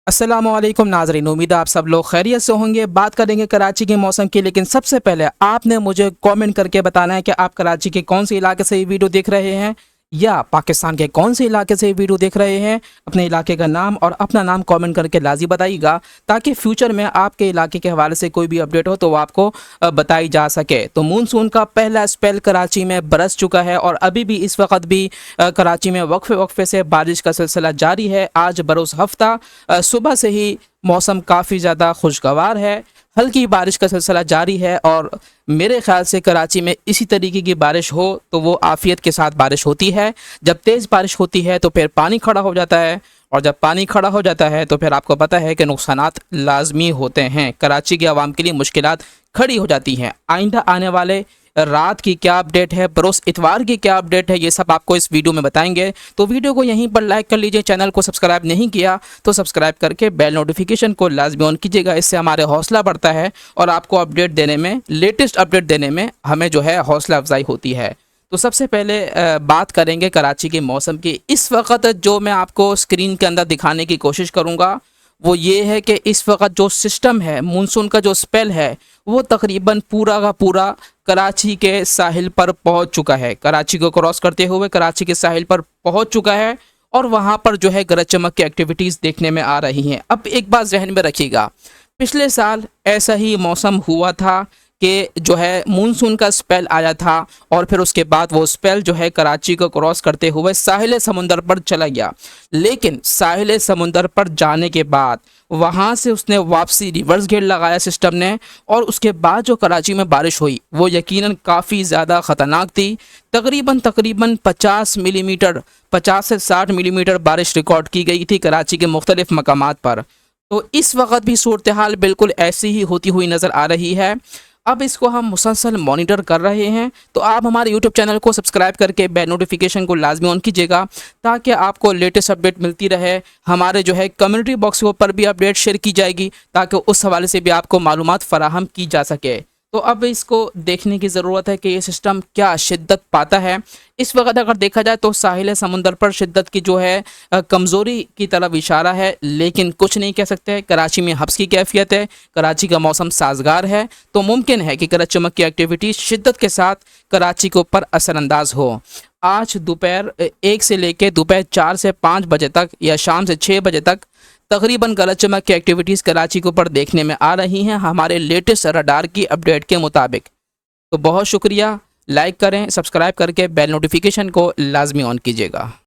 अस्सलामुअलैकुम नाज़रीन, उम्मीद है आप सब लोग खैरियत से होंगे। बात करेंगे कराची के मौसम की, लेकिन सबसे पहले आपने मुझे कमेंट करके बताना है कि आप कराची के कौन से इलाके से ये वीडियो देख रहे हैं या पाकिस्तान के कौन से इलाके से ये वीडियो देख रहे हैं। अपने इलाके का नाम और अपना नाम कमेंट करके लाजी बताइएगा, ताकि फ्यूचर में आपके इलाके के हवाले से कोई भी अपडेट हो तो वो आपको बताई जा सके। तो मानसून का पहला स्पेल कराची में बरस चुका है और अभी भी इस वक्त भी कराची में वक्फे वक्फे से बारिश का सिलसिला जारी है। आज बरोज़ हफ्ता सुबह से ही मौसम काफ़ी ज़्यादा खुशगवार है, हल्की बारिश का सिलसिला जारी है और मेरे ख्याल से कराची में इसी तरीके की बारिश हो तो वो आफियत के साथ बारिश होती है। जब तेज़ बारिश होती है तो फिर पानी खड़ा हो जाता है, और जब पानी खड़ा हो जाता है तो फिर आपको पता है कि नुकसानात लाजमी होते हैं। कराची की आवाम के लिए मुश्किलात खड़ी हो जाती हैं। आइंदा आने वाले रात की क्या अपडेट है, बरोज़ इतवार की क्या अपडेट है, ये सब आपको इस वीडियो में बताएंगे। तो वीडियो को यहीं पर लाइक कर लीजिए। चैनल को सब्सक्राइब नहीं किया तो सब्सक्राइब करके बेल नोटिफिकेशन को लाजमी ऑन कीजिएगा। इससे हमारे हौसला बढ़ता है और आपको अपडेट देने में, लेटेस्ट अपडेट देने में हमें जो है हौसला अफजाई होती है। तो सबसे पहले बात करेंगे कराची के मौसम की। इस वक्त जो मैं आपको स्क्रीन के अंदर दिखाने की कोशिश करूँगा वो ये है कि इस वक्त जो सिस्टम है, मानसून का जो स्पेल है, वो तकरीबन पूरा का पूरा कराची के साहिल पर पहुंच चुका है। कराची को क्रॉस करते हुए कराची के साहिल पर पहुंच चुका है और वहां पर जो है गरज चमक की एक्टिविटीज़ देखने में आ रही हैं। अब एक बात जहन में रखिएगा, पिछले साल ऐसा ही मौसम हुआ था कि जो है मानसून का स्पेल आया था और फिर उसके बाद वो स्पेल जो है कराची को क्रॉस करते हुए साहिल समुंदर पर चला गया। लेकिन साहिल समुंदर पर जाने के बाद वहाँ से उसने वापसी रिवर्स गेयर लगाया सिस्टम ने, और उसके बाद जो कराची में बारिश हुई वो यकीनन काफ़ी ज़्यादा ख़तरनाक थी। तकरीबन 50 मिलीमीटर, 50 से 60 मिलीमीटर बारिश रिकॉर्ड की गई थी कराची के मुख्तलिफ़ मकामात पर। तो इस वक्त भी सूरत हाल बिल्कुल ऐसी ही होती हुई नज़र आ रही है। अब इसको हम मुसलसल मॉनिटर कर रहे हैं, तो आप हमारे यूट्यूब चैनल को सब्सक्राइब करके बेल नोटिफिकेशन को लाजमी ऑन कीजिएगा, ताकि आपको लेटेस्ट अपडेट मिलती रहे। हमारे जो है कम्युनिटी बॉक्स के ऊपर भी अपडेट शेयर की जाएगी, ताकि उस हवाले से भी आपको मालूमात फराहम की जा सके। तो अब इसको देखने की ज़रूरत है कि ये सिस्टम क्या शिद्दत पाता है। इस वक्त अगर देखा जाए तो साहिल समुंदर पर शिद्दत की जो है कमज़ोरी की तरफ इशारा है, लेकिन कुछ नहीं कह सकते। कराची में हब्स की कैफियत है, कराची का मौसम साजगार है, तो मुमकिन है कि गरज चमक की एक्टिविटी शिद्दत के साथ कराची के ऊपर असरअंदाज हो। आज दोपहर 1 से लेकर दोपहर 4 से 5 बजे तक या शाम से 6 बजे तक तकरीबन गरज चमक की एक्टिविटीज़ कराची के ऊपर देखने में आ रही हैं, हमारे लेटेस्ट रडार की अपडेट के मुताबिक। तो बहुत शुक्रिया, लाइक करें, सब्सक्राइब करके बेल नोटिफिकेशन को लाजमी ऑन कीजिएगा।